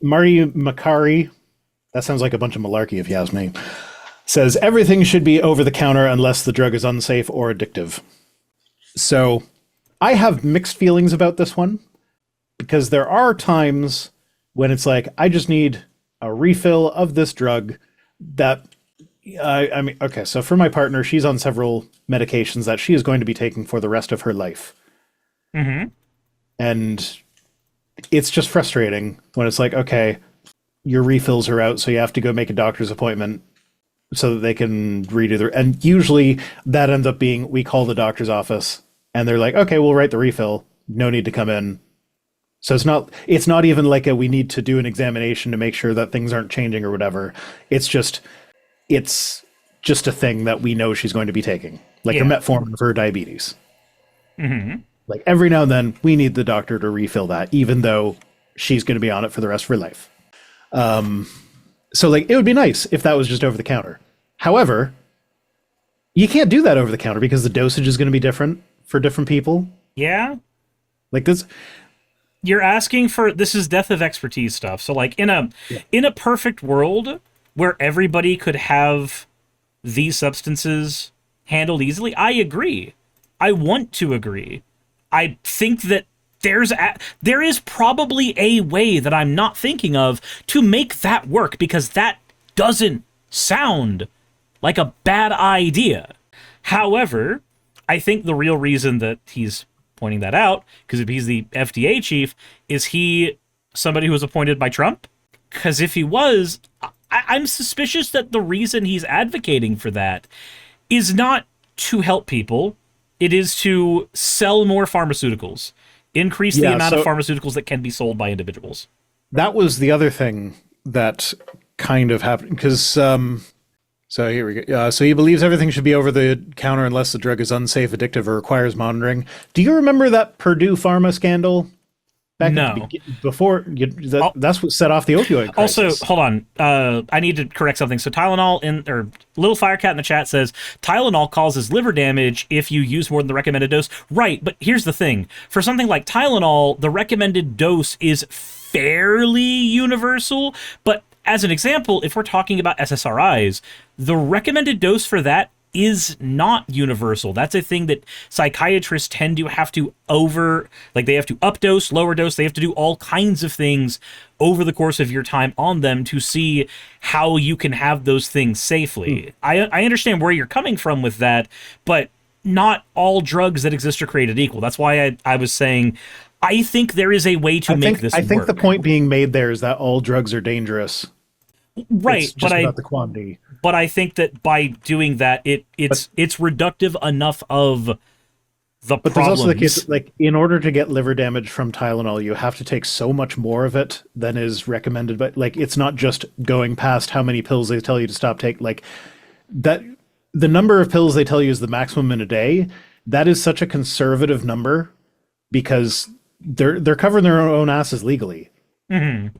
Marty Makari, that sounds like a bunch of malarkey if you ask me, says everything should be over the counter unless the drug is unsafe or addictive. So I have mixed feelings about this one because there are times when it's like, I just need a refill of this drug that, I mean, okay, so for my partner, she's on several medications that she is going to be taking for the rest of her life. Mm-hmm. And it's just frustrating when it's like, okay, your refills are out, so you have to go make a doctor's appointment so that they can redo their, and usually that ends up being, we call the doctor's office and they're like, okay, we'll write the refill. No need to come in. So it's not even like we need to do an examination to make sure that things aren't changing or whatever. It's just a thing that we know she's going to be taking, like her metformin for her diabetes. Mm-hmm. Like every now and then we need the doctor to refill that, even though she's going to be on it for the rest of her life. So like, it would be nice if that was just over the counter. However, you can't do that over the counter because the dosage is going to be different for different people. Yeah. Like this. You're asking for, this is death of expertise stuff. So like in a perfect world where everybody could have these substances handled easily, I agree. I want to agree. I think that there is probably a way that I'm not thinking of to make that work, because that doesn't sound like a bad idea. However, I think the real reason that he's pointing that out, because if he's the FDA chief, is he somebody who was appointed by Trump? Because if he was, I'm suspicious that the reason he's advocating for that is not to help people. It is to sell more pharmaceuticals, increase the amount of pharmaceuticals that can be sold by individuals. That was the other thing that kind of happened, because so here we go. So he believes everything should be over the counter unless the drug is unsafe, addictive, or requires monitoring. Do you remember that Purdue Pharma scandal? That's what set off the opioid crisis. Also, hold on. I need to correct something. So Tylenol or Little Firecat in the chat says Tylenol causes liver damage if you use more than the recommended dose. Right, but here's the thing. For something like Tylenol, the recommended dose is fairly universal, but as an example, if we're talking about SSRIs, the recommended dose for that is not universal. That's a thing that psychiatrists tend to have to they have to updose, lower dose, they have to do all kinds of things over the course of your time on them to see how you can have those things safely. I understand where you're coming from with that, but not all drugs that exist are created equal. That's why I was saying I think there is a way to make this work. I think the point being made there is that all drugs are dangerous. Right, it's just about the quantity. But I think that by doing that, it's reductive enough of the problems. But there's also the case, like, in order to get liver damage from Tylenol, you have to take so much more of it than is recommended. But like, it's not just going past how many pills they tell you to stop taking. Like that, the number of pills they tell you is the maximum in a day. That is such a conservative number because they're covering their own asses legally. Mm-hmm.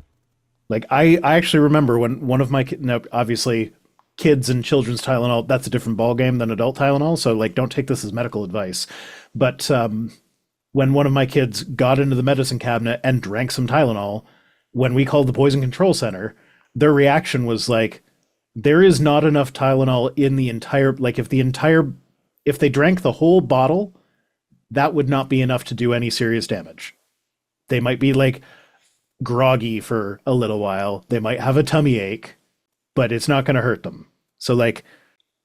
Like I actually remember when one of my obviously kids and children's Tylenol, that's a different ballgame than adult Tylenol. So like, don't take this as medical advice. But when one of my kids got into the medicine cabinet and drank some Tylenol, when we called the Poison Control Center, their reaction was like, there is not enough Tylenol in the entire, like if they drank the whole bottle, that would not be enough to do any serious damage. They might be like groggy for a little while. They might have a tummy ache, but it's not going to hurt them. So like,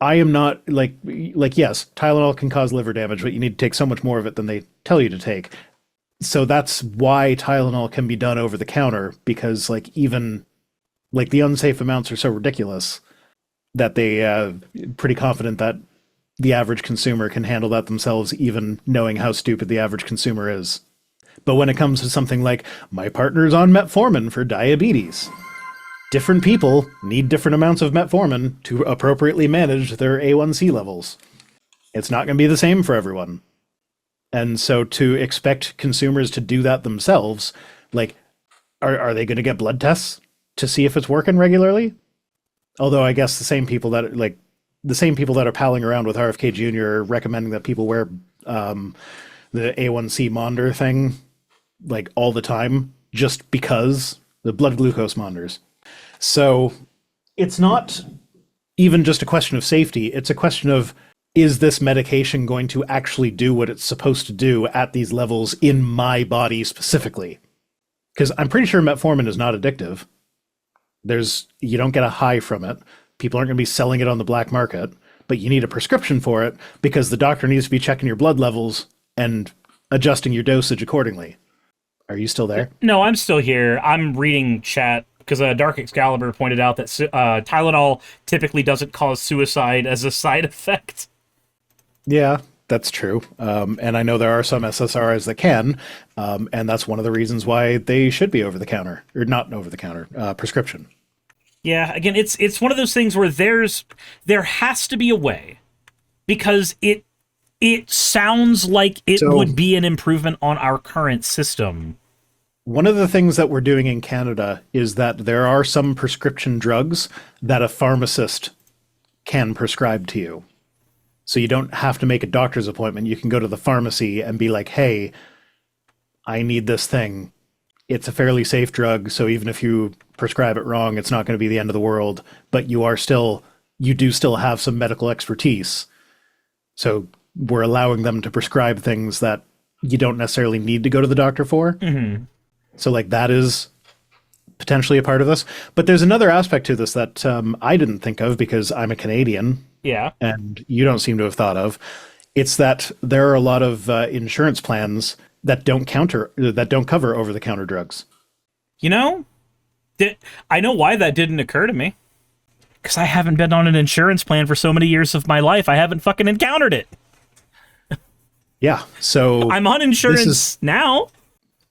I am not like, yes, Tylenol can cause liver damage, but you need to take so much more of it than they tell you to take. So that's why Tylenol can be done over the counter, because like even like the unsafe amounts are so ridiculous that they pretty confident that the average consumer can handle that themselves, even knowing how stupid the average consumer is. But when it comes to something like my partner's on metformin for diabetes, different people need different amounts of metformin to appropriately manage their A1C levels. It's not going to be the same for everyone. And so to expect consumers to do that themselves, like, are they going to get blood tests to see if it's working regularly? Although I guess the same people that are palling around with RFK Jr. are recommending that people wear the A1C monitor thing like all the time, just because the blood glucose monitors. So it's not even just a question of safety. It's a question of, is this medication going to actually do what it's supposed to do at these levels in my body specifically? Because I'm pretty sure metformin is not addictive. You don't get a high from it. People aren't going to be selling it on the black market, but you need a prescription for it because the doctor needs to be checking your blood levels and adjusting your dosage accordingly. Are you still there? No, I'm still here. I'm reading chat because Dark Excalibur pointed out that Tylenol typically doesn't cause suicide as a side effect. Yeah, that's true. And I know there are some SSRIs that can, and that's one of the reasons why they should be over the counter, or not over the counter, prescription. Yeah, again, it's one of those things where there has to be a way, because it sounds like it would be an improvement on our current system. One of the things that we're doing in Canada is that there are some prescription drugs that a pharmacist can prescribe to you. So you don't have to make a doctor's appointment. You can go to the pharmacy and be like, hey, I need this thing. It's a fairly safe drug, so even if you prescribe it wrong, it's not going to be the end of the world, but you do still have some medical expertise. So we're allowing them to prescribe things that you don't necessarily need to go to the doctor for. Mm-hmm. So like that is potentially a part of this. But there's another aspect to this that I didn't think of because I'm a Canadian. Yeah. And you don't seem to have thought of. It's that there are a lot of insurance plans that don't cover over-the-counter drugs. You know, I know why that didn't occur to me. Because I haven't been on an insurance plan for so many years of my life. I haven't fucking encountered it. Yeah, so I'm on insurance now.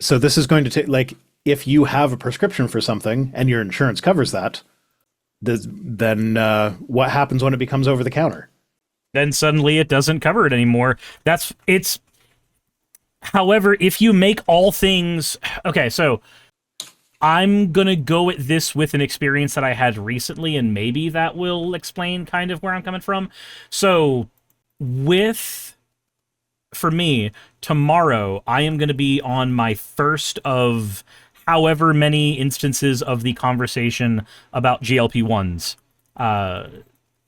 So this is going to take, like, if you have a prescription for something and your insurance covers that, then what happens when it becomes over the counter? Then suddenly it doesn't cover it anymore. However, if you make all things... Okay, so I'm going to go at this with an experience that I had recently, and maybe that will explain kind of where I'm coming from. So for me, tomorrow, I am going to be on my first of however many instances of the conversation about GLP-1s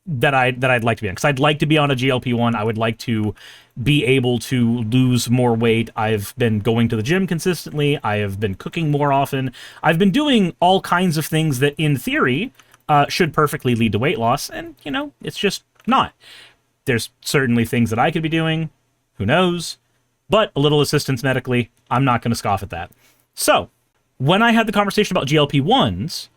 that I'd like to be on. Because I'd like to be on a GLP-1. I would like to be able to lose more weight. I've been going to the gym consistently. I have been cooking more often. I've been doing all kinds of things that, in theory, should perfectly lead to weight loss. And, it's just not. There's certainly things that I could be doing. Who knows? But a little assistance medically, I'm not going to scoff at that. So, when I had the conversation about GLP-1s,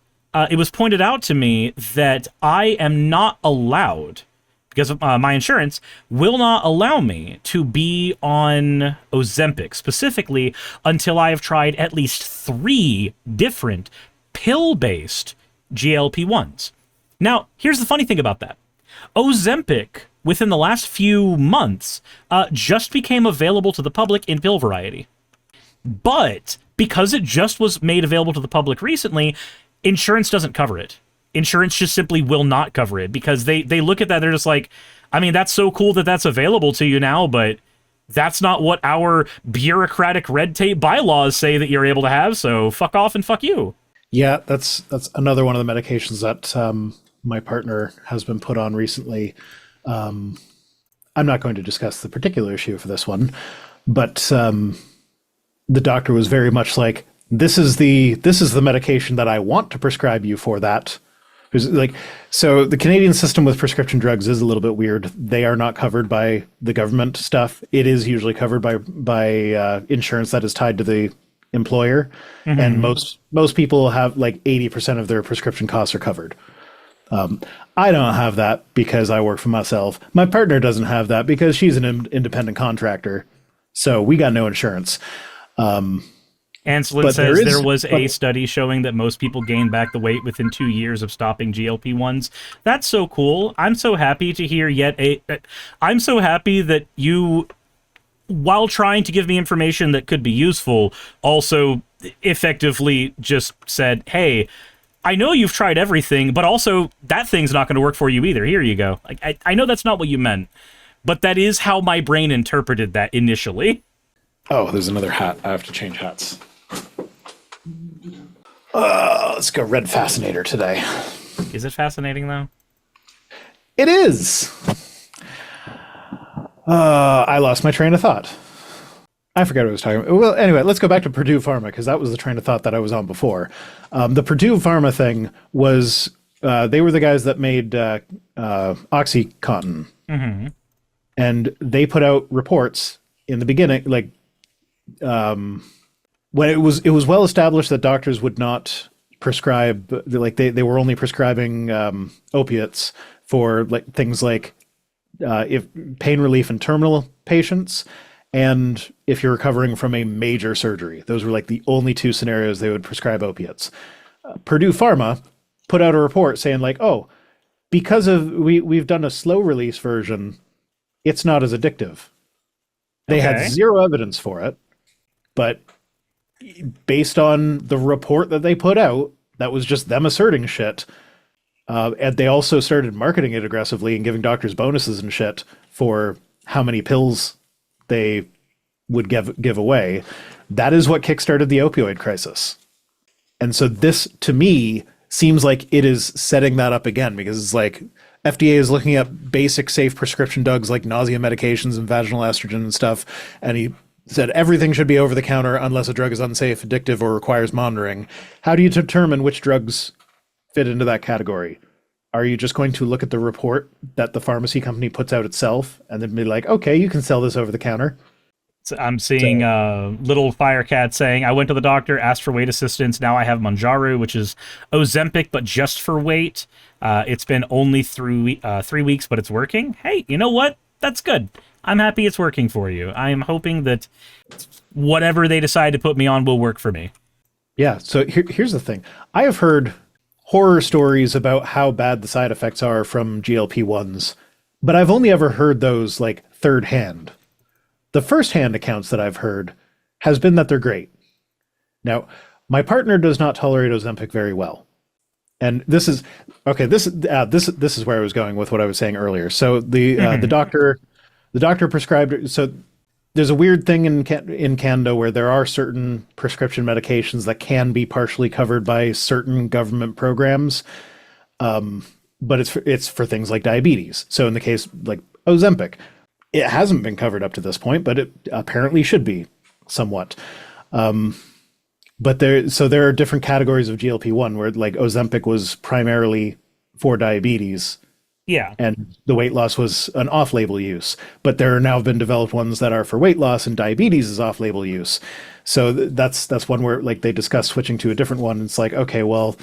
it was pointed out to me that I am not allowed, because my insurance will not allow me to be on Ozempic, specifically until I have tried at least 3 different pill-based GLP-1s. Now, here's the funny thing about that. Ozempic, within the last few months, just became available to the public in pill variety. But because it just was made available to the public recently, insurance doesn't cover it. Insurance just simply will not cover it because they look at that, they're just like, I mean, that's so cool that that's available to you now, but that's not what our bureaucratic red tape bylaws say that you're able to have, so fuck off and fuck you. Yeah, that's another one of the medications that my partner has been put on recently. I'm not going to discuss the particular issue for this one, but the doctor was very much like, this is the medication that I want to prescribe you for that. So the Canadian system with prescription drugs is a little bit weird. They are not covered by the government stuff. It is usually covered by insurance that is tied to the employer. Mm-hmm. And most people have like 80% of their prescription costs are covered. I don't have that because I work for myself. My partner doesn't have that because she's an independent contractor. So we got no insurance. Anselin says there was a study showing that most people gain back the weight within 2 years of stopping GLP-1s. That's so cool. I'm so happy to hear I'm so happy that you, while trying to give me information that could be useful, also effectively just said, hey, I know you've tried everything, but also that thing's not going to work for you either. Here you go. I know that's not what you meant, but that is how my brain interpreted that initially. Oh, there's another hat. I have to change hats. Let's go Red Fascinator today. Is it fascinating though? It is. I lost my train of thought. I forgot what I was talking about. Well, anyway, let's go back to Purdue Pharma, because that was the train of thought that I was on before. The Purdue Pharma thing was, they were the guys that made OxyContin. Mm-hmm. And they put out reports in the beginning, like, when it was well established that doctors would not prescribe, like they were only prescribing opiates for like things like if pain relief in terminal patients, and if you're recovering from a major surgery. Those were like the only two scenarios they would prescribe opiates. Purdue Pharma put out a report saying like, oh, because of we've done a slow release version, it's not as addictive. They had zero evidence for it, but based on the report that they put out, that was just them asserting shit. And they also started marketing it aggressively and giving doctors bonuses and shit for how many pills they would give away. That is what kickstarted the opioid crisis. And so this, to me, seems like it is setting that up again, because it's like FDA is looking at basic safe prescription drugs like nausea medications and vaginal estrogen and stuff. And he said everything should be over the counter unless a drug is unsafe, addictive, or requires monitoring. How do you determine which drugs fit into that category? Are you just going to look at the report that the pharmacy company puts out itself and then be like, okay, you can sell this over the counter? So I'm seeing Little Firecat saying, I went to the doctor, asked for weight assistance. Now I have Mounjaro, which is Ozempic, but just for weight. It's been only 3 weeks, but it's working. Hey, you know what? That's good. I'm happy it's working for you. I am hoping that whatever they decide to put me on will work for me. Yeah, so here's the thing. I have heard horror stories about how bad the side effects are from GLP-1s, but I've only ever heard those like third hand. The first hand accounts that I've heard has been that they're great. Now, my partner does not tolerate Ozempic very well. And this is okay, this is where I was going with what I was saying earlier. So the doctor prescribed, so there's a weird thing in Canada where there are certain prescription medications that can be partially covered by certain government programs, but it's for things like diabetes. So in the case like Ozempic, it hasn't been covered up to this point, but it apparently should be somewhat. But there are different categories of GLP-1 where like Ozempic was primarily for diabetes. Yeah. And the weight loss was an off-label use, but there are now been developed ones that are for weight loss, and diabetes is off-label use. So that's one where like they discuss switching to a different one. It's like, okay, well,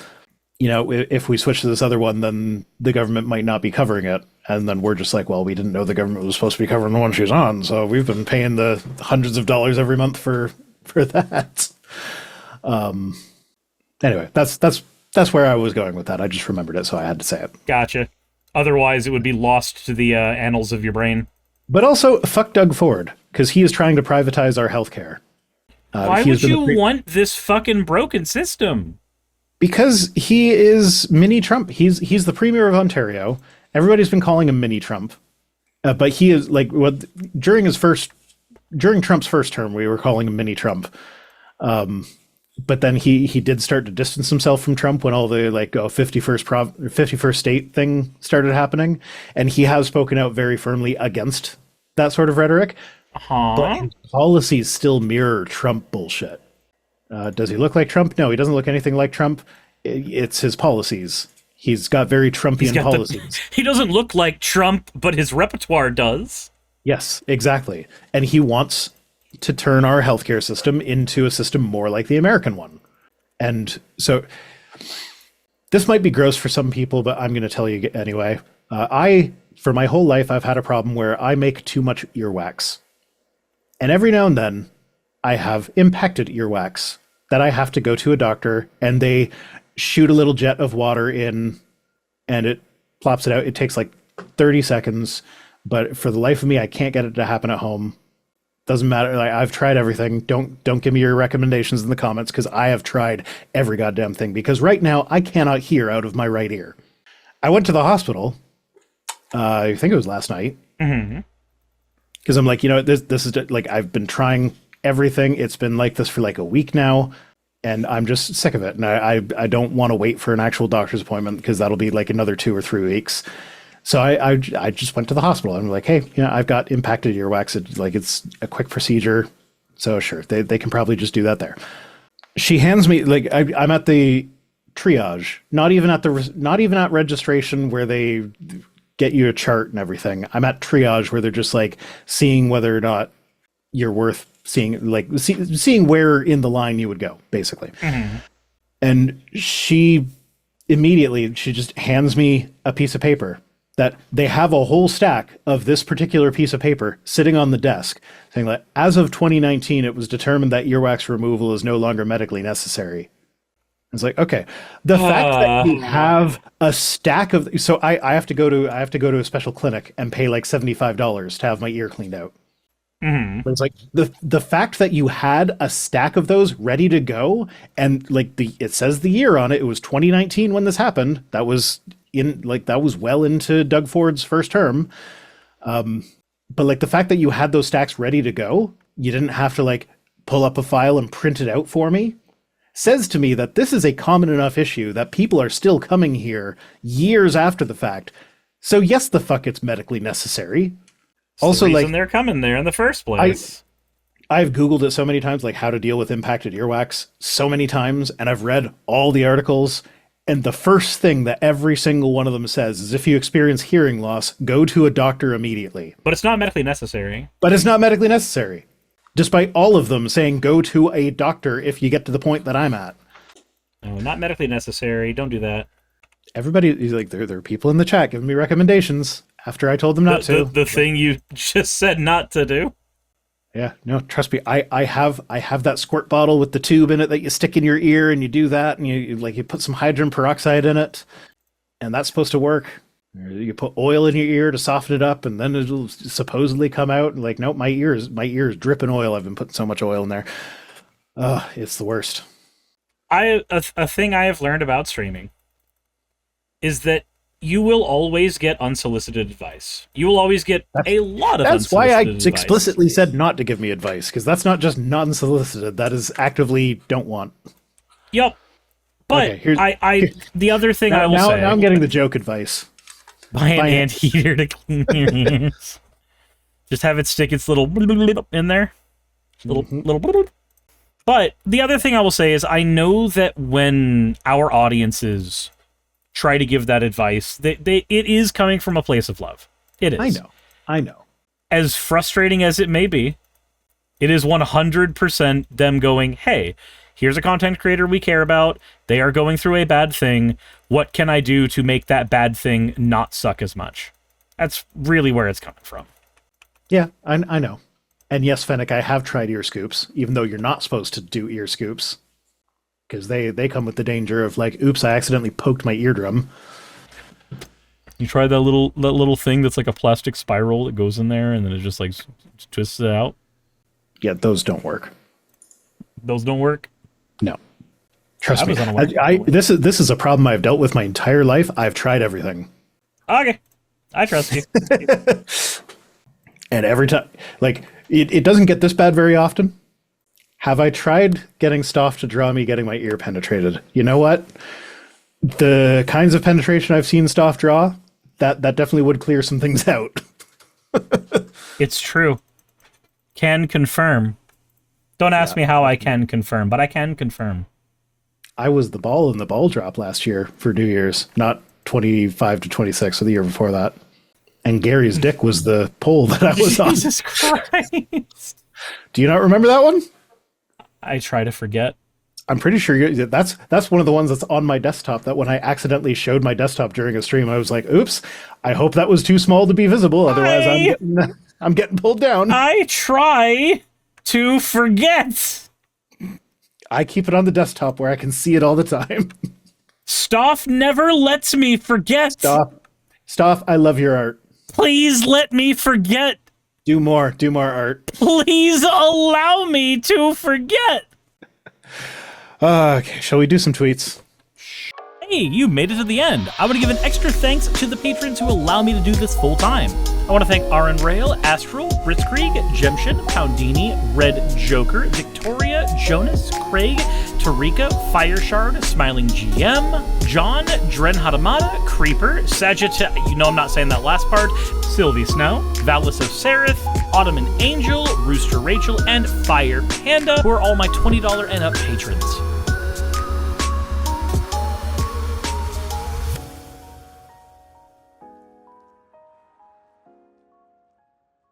you know, if we switch to this other one, then the government might not be covering it. And then we're just like, well, we didn't know the government was supposed to be covering the one she's on, so we've been paying the hundreds of dollars every month for that. Anyway, that's where I was going with that. I just remembered it, so I had to say it. Gotcha. Otherwise, it would be lost to the annals of your brain. But also, fuck Doug Ford, because he is trying to privatize our healthcare. Why would you want this fucking broken system? Because he is mini Trump. He's the premier of Ontario. Everybody's been calling him mini Trump, but he is like during Trump's first term, we were calling him mini Trump. But then he did start to distance himself from Trump when all the like 51st state thing started happening, and he has spoken out very firmly against that sort of rhetoric. But his policies still mirror Trump bullshit. Does he look like Trump? No, he doesn't look anything like Trump. It's his policies. He's got very Trumpian policies. He doesn't look like Trump, but his repertoire does. Yes, exactly. And he wants to turn our healthcare system into a system more like the American one. And so this might be gross for some people, but I'm going to tell you anyway. For my whole life, I've had a problem where I make too much earwax. And every now and then, I have impacted earwax that I have to go to a doctor, and they shoot a little jet of water in, and it plops it out. It takes like 30 seconds, but for the life of me, I can't get it to happen at home. Doesn't matter. Like, I've tried everything. Don't give me your recommendations in the comments, because I have tried every goddamn thing. Because right now, I cannot hear out of my right ear. I went to the hospital. I think it was last night. Because I'm like, you know, this is like, I've been trying everything. It's been like this for like a week now. and I'm just sick of it. And I don't want to wait for an actual doctor's appointment because that'll be like another 2 or 3 weeks. So I just went to the hospital and I'm like, hey, I've got impacted earwax. It's a quick procedure. So sure, they can probably just do that there. She hands me, like, I'm at the triage, not even at registration where they get you a chart and everything. I'm at triage where they're just like seeing whether or not you're worth seeing, like seeing where in the line you would go, basically. Mm-hmm. And she just hands me a piece of paper that they have a whole stack of this particular piece of paper sitting on the desk saying that as of 2019, it was determined that earwax removal is no longer medically necessary. It's like, okay, the fact that you have a stack of, so I have to go to a special clinic and pay like $75 to have my ear cleaned out. Mm-hmm. But it's like the fact that you had a stack of those ready to go, and like it says the year on it. It was 2019 when this happened. That was well into Doug Ford's first term. But like the fact that you had those stacks ready to go, you didn't have to like pull up a file and print it out for me, says to me that this is a common enough issue that people are still coming here years after the fact. So yes, the fuck, it's medically necessary. It's also, the reason they're coming there in the first place. I've Googled it so many times, like how to deal with impacted earwax so many times, and I've read all the articles. And the first thing that every single one of them says is if you experience hearing loss, go to a doctor immediately. But it's not medically necessary. Despite all of them saying go to a doctor if you get to the point that I'm at. No, not medically necessary. Don't do that. Everybody, like, there are people in the chat giving me recommendations after I told them not to. The thing you just said not to do? Yeah, no, trust me. I have that squirt bottle with the tube in it that you stick in your ear, and you do that, and you put some hydrogen peroxide in it, and that's supposed to work. You put oil in your ear to soften it up, and then it'll supposedly come out. And like, nope, my ear is dripping oil. I've been putting so much oil in there. It's the worst. A thing I have learned about streaming is that you will always get unsolicited advice. You will always get a lot of unsolicited advice. That's why I explicitly said not to give me advice, because that's not just non-solicited. That is actively don't want. Yep. But okay, the other thing I will say... Now I'm getting the joke advice. Buy an anteater to clean your ears. Just have it stick its little in there. Little. But the other thing I will say is I know that when our audiences try to give that advice, it is coming from a place of love. It is. I know. As frustrating as it may be, it is 100% them going, hey, here's a content creator we care about. They are going through a bad thing. What can I do to make that bad thing not suck as much? That's really where it's coming from. Yeah, I know. And yes, Fennec, I have tried ear scoops, even though you're not supposed to do ear scoops. Because they come with the danger of like, oops, I accidentally poked my eardrum. You try that little thing that's like a plastic spiral that goes in there and then it just like twists it out? Yeah, those don't work. Those don't work? No. Trust me. This is a problem I've dealt with my entire life. I've tried everything. Okay. I trust you. And every time, like, it doesn't get this bad very often. Have I tried getting Stoff to draw me getting my ear penetrated? You know what? The kinds of penetration I've seen Stoff draw, that definitely would clear some things out. It's true. Can confirm. Don't ask me how I can confirm, but I can confirm. I was the ball in the ball drop last year for New Year's, not 25 to 26 or the year before that. And Gary's dick was the pole that I was on. Jesus Christ. Do you not remember that one? I try to forget. I'm pretty sure that's one of the ones that's on my desktop that when I accidentally showed my desktop during a stream, I was like, oops, I hope that was too small to be visible. Otherwise, I'm getting pulled down. I try to forget. I keep it on the desktop where I can see it all the time. Stoff never lets me forget. Stoff, I love your art. Please let me forget. Do more art. Please allow me to forget. Okay, shall we do some tweets? Hey, you made it to the end. I want to give an extra thanks to the patrons who allow me to do this full time. I want to thank Aaron Rail, Astral, Blitzkrieg, Jemshin, Poundini, Red Joker, Victoria, Jonas, Craig, Tarika, Fireshard, Smiling GM, John, Dren Hadamada, Creeper, Sagitta, you know I'm not saying that last part, Sylvie Snow, Valis of Seraph, Ottoman Angel, Rooster Rachel, and Fire Panda, who are all my $20 and up patrons.